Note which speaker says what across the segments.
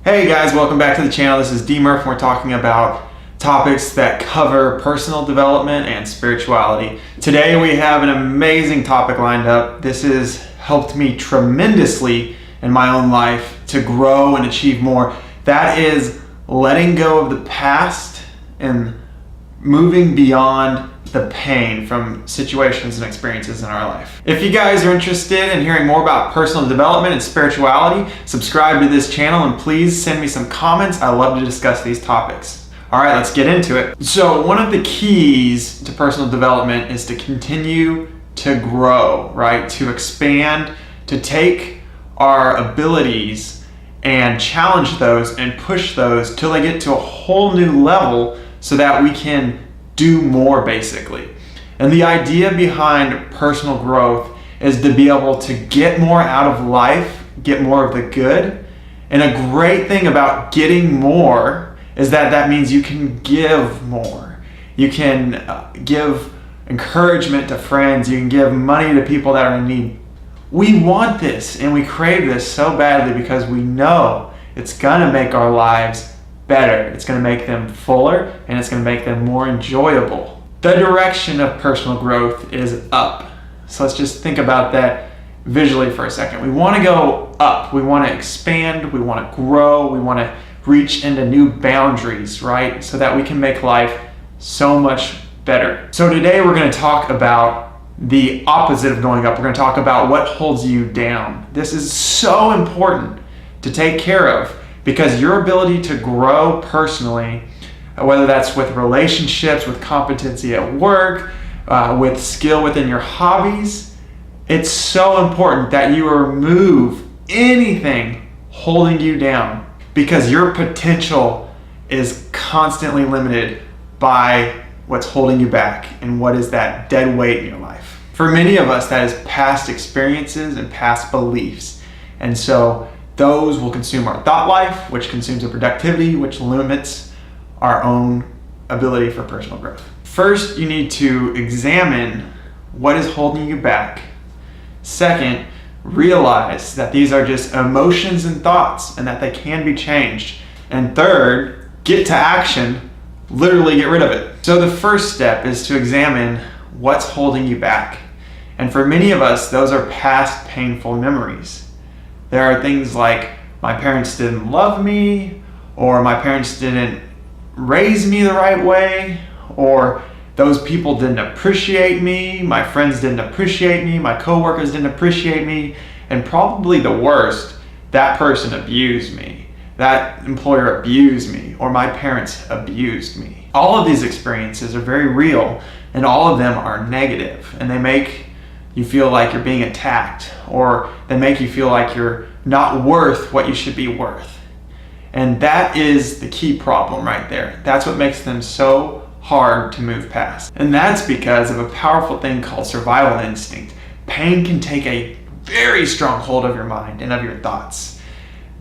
Speaker 1: Hey guys, welcome back to the channel. This is D Murph and we're talking about topics that cover personal development and spirituality. Today we have an amazing topic lined up. This has helped me tremendously in my own life to grow and achieve more. That is letting go of the past and moving beyond the pain from situations and experiences in our life. If you guys are interested in hearing more about personal development and spirituality, subscribe to this channel and please send me some comments. I love to discuss these topics. All right, let's get into it. So one of the keys to personal development is to continue to grow, right? To expand, to take our abilities and challenge those and push those till they get to a whole new level so that we can do more, basically. And the idea behind personal growth is to be able to get more out of life, get more of the good. And a great thing about getting more is that means you can give more. You can give encouragement to friends. You can give money to people that are in need. We want this and we crave this so badly because we know it's gonna make our lives better. It's going to make them fuller and it's going to make them more enjoyable. The direction of personal growth is up. So let's just think about that visually for a second. We want to go up. We want to expand. We want to grow. We want to reach into new boundaries, right? So that we can make life so much better. So today we're going to talk about the opposite of going up. We're going to talk about what holds you down. This is so important to take care of, because your ability to grow personally, whether that's with relationships, with competency at work, with skill within your hobbies, it's so important that you remove anything holding you down, because your potential is constantly limited by what's holding you back and what is that dead weight in your life. For many of us, that is past experiences and past beliefs. And so those will consume our thought life, which consumes our productivity, which limits our own ability for personal growth. First, you need to examine what is holding you back. Second, realize that these are just emotions and thoughts and that they can be changed. And third, get to action, literally get rid of it. So the first step is to examine what's holding you back. And for many of us, those are past painful memories. There are things like my parents didn't love me, or my parents didn't raise me the right way, or those people didn't appreciate me, my friends didn't appreciate me, my coworkers didn't appreciate me, and probably the worst, that person abused me, that employer abused me, or my parents abused me. All of these experiences are very real, and all of them are negative, and they make you feel like you're being attacked, or they make you feel like you're not worth what you should be worth. And that is the key problem right there. That's what makes them so hard to move past. And that's because of a powerful thing called survival instinct. Pain can take a very strong hold of your mind and of your thoughts,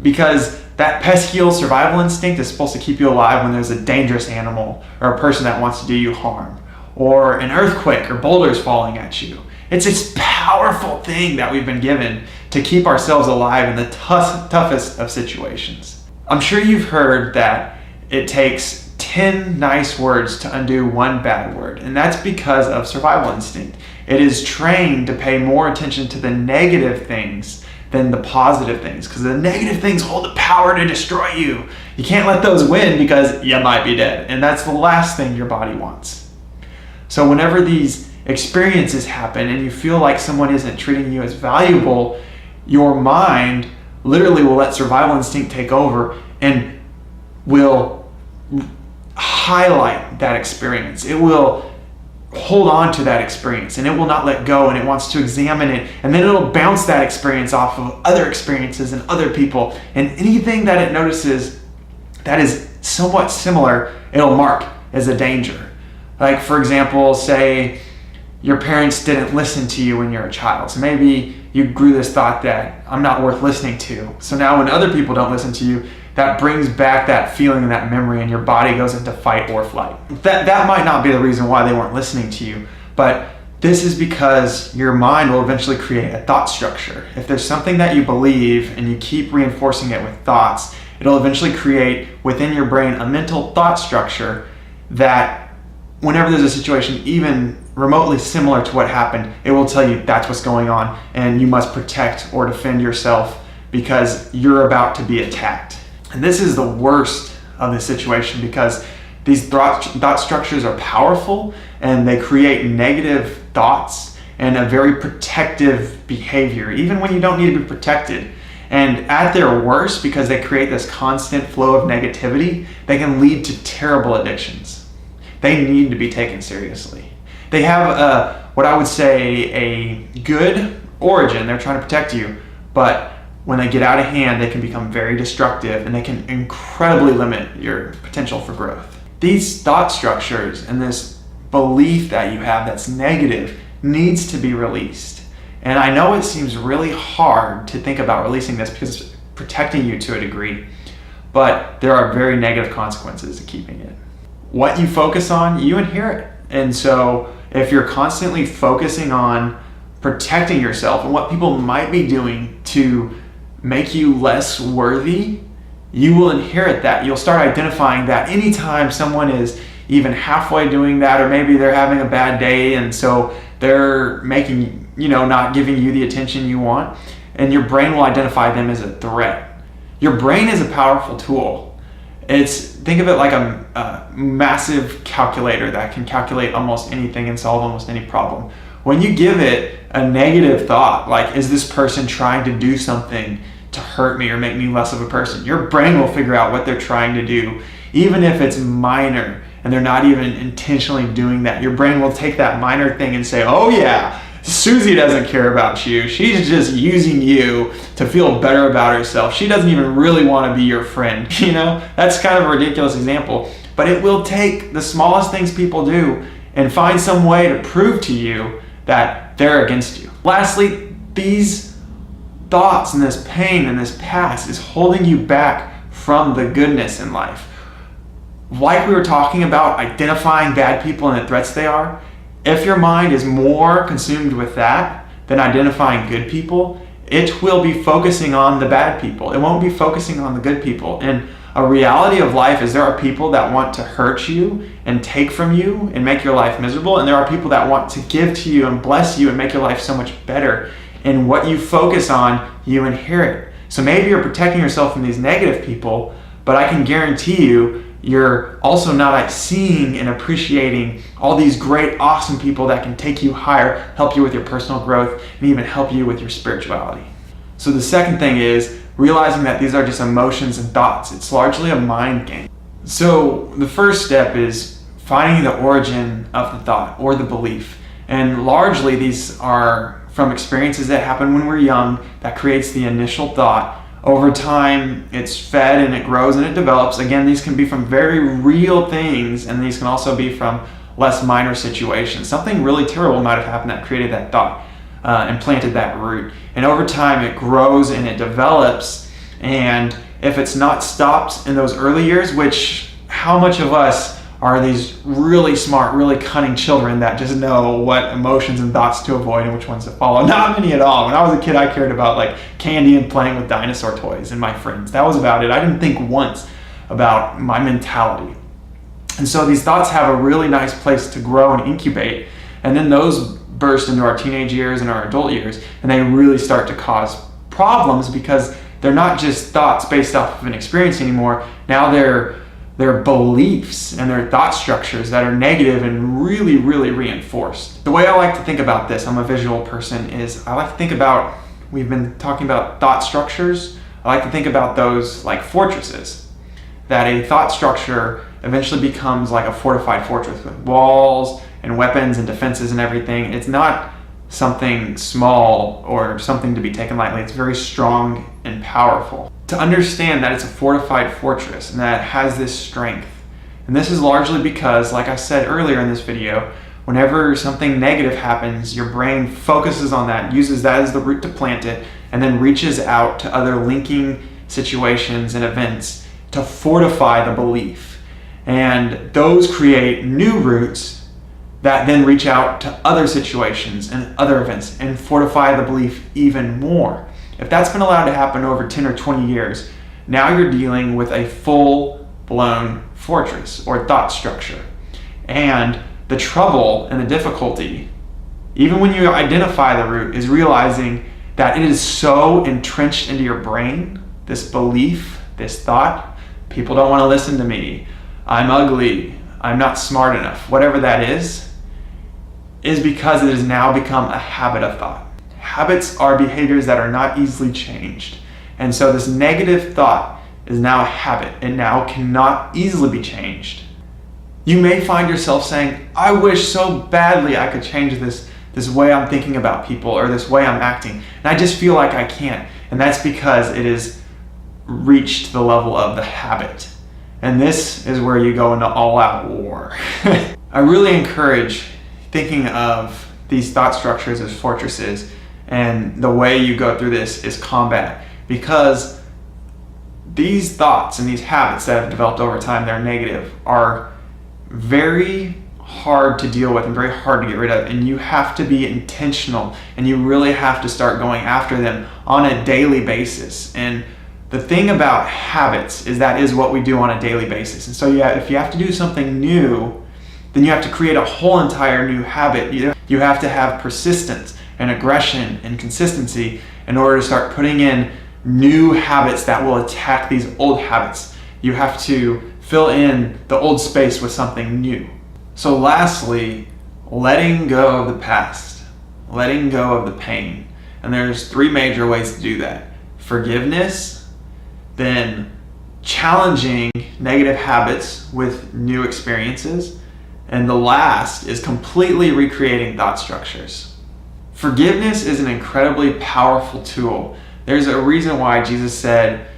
Speaker 1: because that pesky old survival instinct is supposed to keep you alive when there's a dangerous animal or a person that wants to do you harm, or an earthquake or boulders falling at you. It's this powerful thing that we've been given to keep ourselves alive in the toughest of situations. I'm sure you've heard that it takes 10 nice words to undo one bad word, and that's because of survival instinct. It is trained to pay more attention to the negative things than the positive things, because the negative things hold the power to destroy you. You can't let those win because you might be dead, and that's the last thing your body wants. So whenever these experiences happen and you feel like someone isn't treating you as valuable, your mind literally will let survival instinct take over and will highlight that experience. It will hold on to that experience and it will not let go, and it wants to examine it, and then it'll bounce that experience off of other experiences and other people, and anything that it notices that is somewhat similar, it'll mark as a danger. Like, for example, say your parents didn't listen to you when you're a child. So maybe you grew this thought that I'm not worth listening to. So now when other people don't listen to you, that brings back that feeling and that memory, and your body goes into fight or flight. That might not be the reason why they weren't listening to you, but this is because your mind will eventually create a thought structure. If there's something that you believe and you keep reinforcing it with thoughts, it'll eventually create within your brain a mental thought structure that whenever there's a situation even remotely similar to what happened, it will tell you that's what's going on and you must protect or defend yourself because you're about to be attacked. And this is the worst of this situation because these thought structures are powerful and they create negative thoughts and a very protective behavior, even when you don't need to be protected. And at their worst, because they create this constant flow of negativity, they can lead to terrible addictions. They need to be taken seriously. They have what I would say a good origin. They're trying to protect you, but when they get out of hand, they can become very destructive and they can incredibly limit your potential for growth. These thought structures and this belief that you have that's negative needs to be released. And I know it seems really hard to think about releasing this because it's protecting you to a degree, but there are very negative consequences to keeping it. What you focus on, you inherit. And so if you're constantly focusing on protecting yourself and what people might be doing to make you less worthy, you will inherit that. You'll start identifying that anytime someone is even halfway doing that, or maybe they're having a bad day and so they're making, not giving you the attention you want, and your brain will identify them as a threat. Your brain is a powerful tool. Think of it like a massive calculator that can calculate almost anything and solve almost any problem. When you give it a negative thought, like, is this person trying to do something to hurt me or make me less of a person? Your brain will figure out what they're trying to do, even if it's minor and they're not even intentionally doing that. Your brain will take that minor thing and say, oh yeah, Susie doesn't care about you. She's just using you to feel better about herself. She doesn't even really want to be your friend. That's kind of a ridiculous example, but it will take the smallest things people do and find some way to prove to you that they're against you. Lastly, these thoughts and this pain and this past is holding you back from the goodness in life. Like we were talking about identifying bad people and the threats they are, if your mind is more consumed with that than identifying good people, it will be focusing on the bad people. It won't be focusing on the good people. And a reality of life is there are people that want to hurt you and take from you and make your life miserable, and there are people that want to give to you and bless you and make your life so much better. And what you focus on, you inherit. So maybe you're protecting yourself from these negative people, but I can guarantee you, you're also not seeing and appreciating all these great, awesome people that can take you higher, help you with your personal growth, and even help you with your spirituality. So the second thing is realizing that these are just emotions and thoughts. It's largely a mind game. So the first step is finding the origin of the thought or the belief. And largely these are from experiences that happen when we're young that creates the initial thought. Over time, it's fed and it grows and it develops. Again, these can be from very real things, and these can also be from less minor situations. Something really terrible might have happened that created that thought and planted that root. And over time, it grows and it develops. And if it's not stopped in those early years, which how much of us are these really smart, really cunning children that just know what emotions and thoughts to avoid and which ones to follow? Not many at all. When I was a kid, I cared about like candy and playing with dinosaur toys and my friends. That was about it. I didn't think once about my mentality. And so these thoughts have a really nice place to grow and incubate. And then those burst into our teenage years and our adult years, and they really start to cause problems because they're not just thoughts based off of an experience anymore. Now they're beliefs and their thought structures that are negative and really, really reinforced. The way I like to think about this, I'm a visual person, is I like to think about, we've been talking about thought structures. I like to think about those like fortresses, that a thought structure eventually becomes like a fortified fortress with walls and weapons and defenses and everything. It's not something small or something to be taken lightly. It's very strong and powerful. To understand that it's a fortified fortress and that it has this strength. And this is largely because, like I said earlier in this video, whenever something negative happens, your brain focuses on that, uses that as the root to plant it, and then reaches out to other linking situations and events to fortify the belief. And those create new roots that then reach out to other situations and other events and fortify the belief even more. If that's been allowed to happen over 10 or 20 years, Now you're dealing with a full-blown fortress or thought structure. And the trouble and the difficulty, even when you identify the root, is realizing that it is so entrenched into your brain, this belief, this thought, people don't want to listen to me, I'm ugly, I'm not smart enough, whatever that is because it has now become a habit of thought. Habits are behaviors that are not easily changed. And so this negative thought is now a habit and now cannot easily be changed. You may find yourself saying, I wish so badly I could change this way I'm thinking about people or this way I'm acting, and I just feel like I can't. And that's because it has reached the level of the habit. And this is where you go into all-out war. I really encourage thinking of these thought structures as fortresses, and the way you go through this is combat, because these thoughts and these habits that have developed over time, they're negative, are very hard to deal with and very hard to get rid of, and you have to be intentional, and you really have to start going after them on a daily basis. And the thing about habits is that is what we do on a daily basis. And so if you have to do something new, then you have to create a whole entire new habit. You have to have persistence and aggression and consistency in order to start putting in new habits that will attack these old habits. You have to fill in the old space with something new. So lastly, letting go of the past, letting go of the pain. And there's 3 major ways to do that. Forgiveness, then challenging negative habits with new experiences, and the last is completely recreating thought structures. Forgiveness is an incredibly powerful tool. There's a reason why Jesus said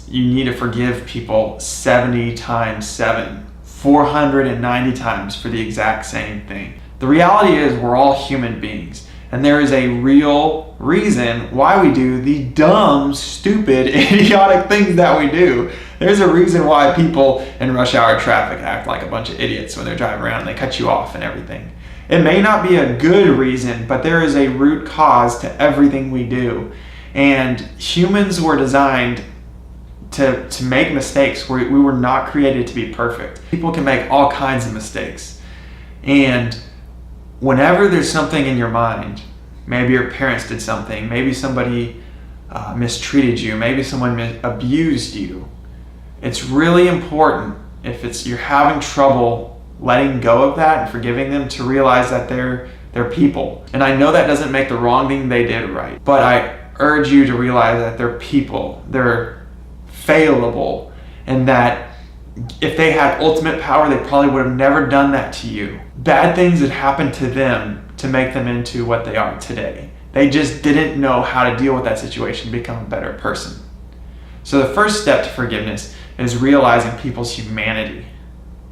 Speaker 1: you need to forgive people 70 times 7, 490 times for the exact same thing. The reality is we're all human beings, and there is a real reason why we do the dumb, stupid, idiotic things that we do. There's a reason why people in rush hour traffic act like a bunch of idiots when they're driving around and they cut you off and everything. It may not be a good reason, but there is a root cause to everything we do. And humans were designed to make mistakes. We were not created to be perfect. People can make all kinds of mistakes. And whenever there's something in your mind, maybe your parents did something, maybe somebody mistreated you, maybe someone abused you, it's really important, if you're having trouble letting go of that and forgiving them, to realize that they're people. And I know that doesn't make the wrong thing they did right, but I urge you to realize that they're people, they're failable, and that if they had ultimate power, they probably would have never done that to you. Bad things had happened to them to make them into what they are today. They just didn't know how to deal with that situation to become a better person. So the first step to forgiveness is realizing people's humanity,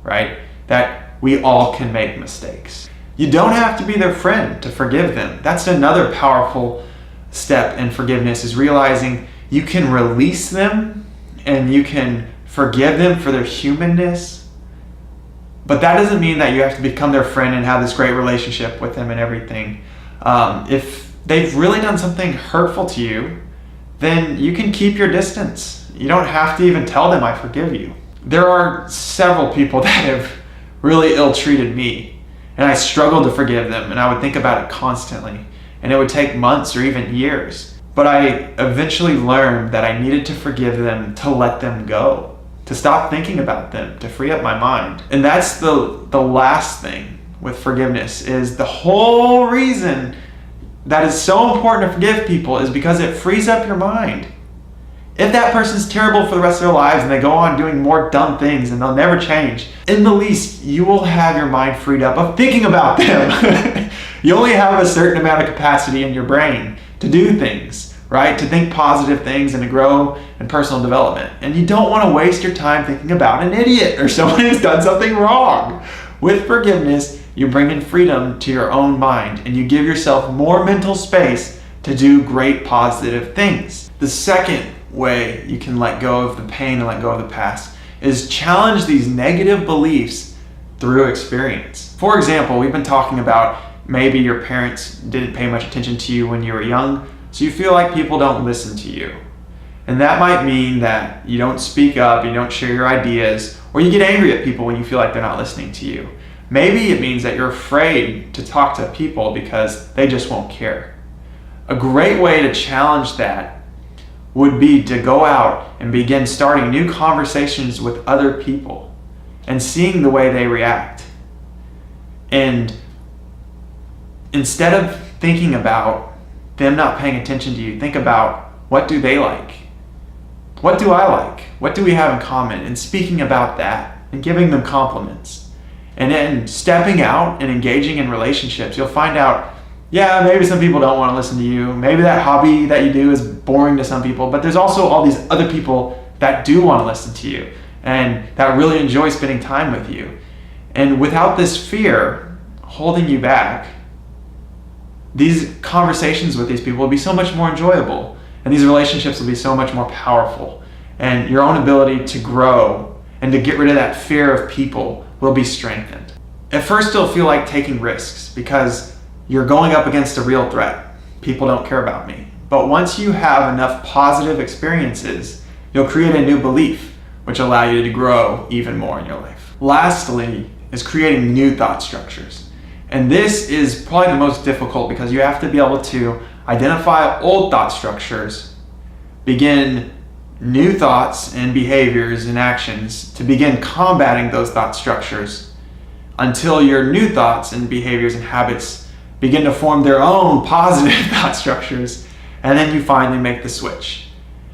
Speaker 1: right? That we all can make mistakes. You don't have to be their friend to forgive them. That's another powerful step in forgiveness, is realizing you can release them and you can forgive them for their humanness. But that doesn't mean that you have to become their friend and have this great relationship with them and everything. If they've really done something hurtful to you, then you can keep your distance. You don't have to even tell them, I forgive you. There are several people that have really ill-treated me, and I struggled to forgive them, and I would think about it constantly, and it would take months or even years. But I eventually learned that I needed to forgive them to let them go, to stop thinking about them, to free up my mind. And that's the last thing with forgiveness, is the whole reason that is so important to forgive people is because it frees up your mind. If that person's terrible for the rest of their lives and they go on doing more dumb things and they'll never change, in the least, you will have your mind freed up of thinking about them. You only have a certain amount of capacity in your brain to do things, right? To think positive things and to grow in personal development. And you don't want to waste your time thinking about an idiot or someone who's done something wrong. With forgiveness, you bring in freedom to your own mind and you give yourself more mental space to do great positive things. The second way you can let go of the pain and let go of the past is challenge these negative beliefs through experience. For example, we've been talking about maybe your parents didn't pay much attention to you when you were young, so you feel like people don't listen to you. And that might mean that you don't speak up, you don't share your ideas, or you get angry at people when you feel like they're not listening to you. Maybe it means that you're afraid to talk to people because they just won't care. A great way to challenge that would be to go out and begin starting new conversations with other people and seeing the way they react. And instead of thinking about them not paying attention to you, think about, what do they like? What do I like? What do we have in common? And speaking about that and giving them compliments. And then stepping out and engaging in relationships, you'll find out, yeah, maybe some people don't want to listen to you. Maybe that hobby that you do is boring to some people, but there's also all these other people that do want to listen to you and that really enjoy spending time with you. And without this fear holding you back, these conversations with these people will be so much more enjoyable, and these relationships will be so much more powerful, and your own ability to grow and to get rid of that fear of people will be strengthened. At first, it'll feel like taking risks because you're going up against a real threat. People don't care about me. But once you have enough positive experiences, you'll create a new belief, which will allow you to grow even more in your life. Lastly is creating new thought structures. And this is probably the most difficult because you have to be able to identify old thought structures, begin new thoughts and behaviors and actions to begin combating those thought structures until your new thoughts and behaviors and habits begin to form their own positive thought structures, and then you finally make the switch.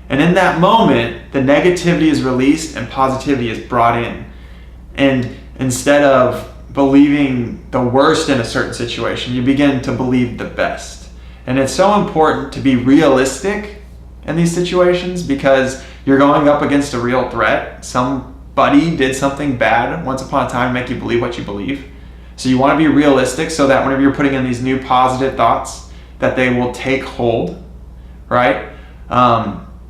Speaker 1: And in that moment, the negativity is released and positivity is brought in. And instead of believing the worst in a certain situation, you begin to believe the best. And it's so important to be realistic in these situations because you're going up against a real threat. Somebody did something bad once upon a time to make you believe what you believe. So you want to be realistic so that whenever you're putting in these new positive thoughts, that they will take hold, right?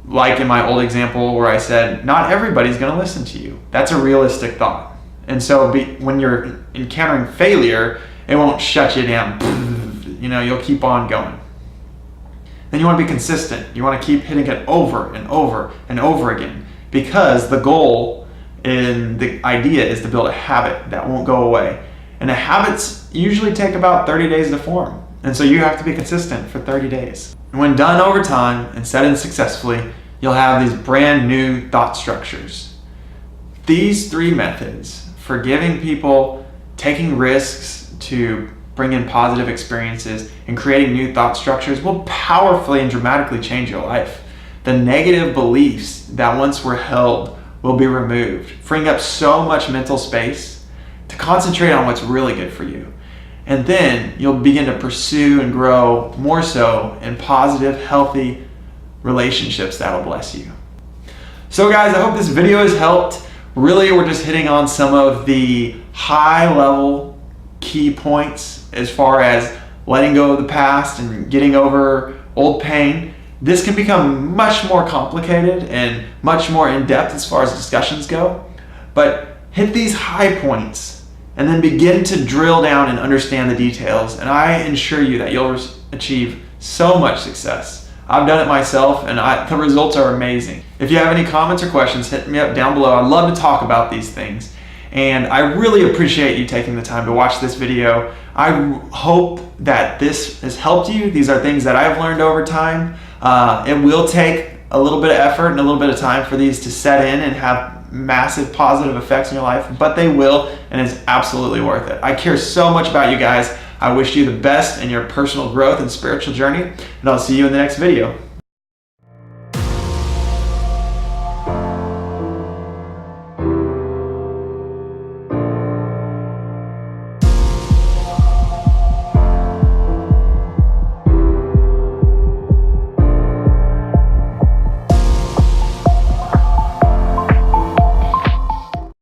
Speaker 1: Like in my old example where I said, not everybody's going to listen to you. That's a realistic thought. And so when you're encountering failure, it won't shut you down. You'll keep on going. Then you want to be consistent. You want to keep hitting it over and over and over again because the goal and the idea is to build a habit that won't go away. And the habits usually take about 30 days to form. And so you have to be consistent for 30 days. And when done over time and set in successfully, you'll have these brand new thought structures. These three methods, forgiving people, taking risks to bring in positive experiences, and creating new thought structures will powerfully and dramatically change your life. The negative beliefs that once were held will be removed, freeing up so much mental space to concentrate on what's really good for you. And then you'll begin to pursue and grow more so in positive, healthy relationships that'll bless you. So guys, I hope this video has helped. Really, we're just hitting on some of the high level key points as far as letting go of the past and getting over old pain. This can become much more complicated and much more in-depth as far as discussions go. But hit these high points and then begin to drill down and understand the details. And I assure you that you'll achieve so much success. I've done it myself and the results are amazing. If you have any comments or questions, hit me up down below. I'd love to talk about these things. And I really appreciate you taking the time to watch this video. I hope that this has helped you. These are things that I've learned over time. It will take a little bit of effort and a little bit of time for these to set in and have massive positive effects in your life, but they will, and it's absolutely worth it. I care so much about you guys. I wish you the best in your personal growth and spiritual journey, and I'll see you in the next video.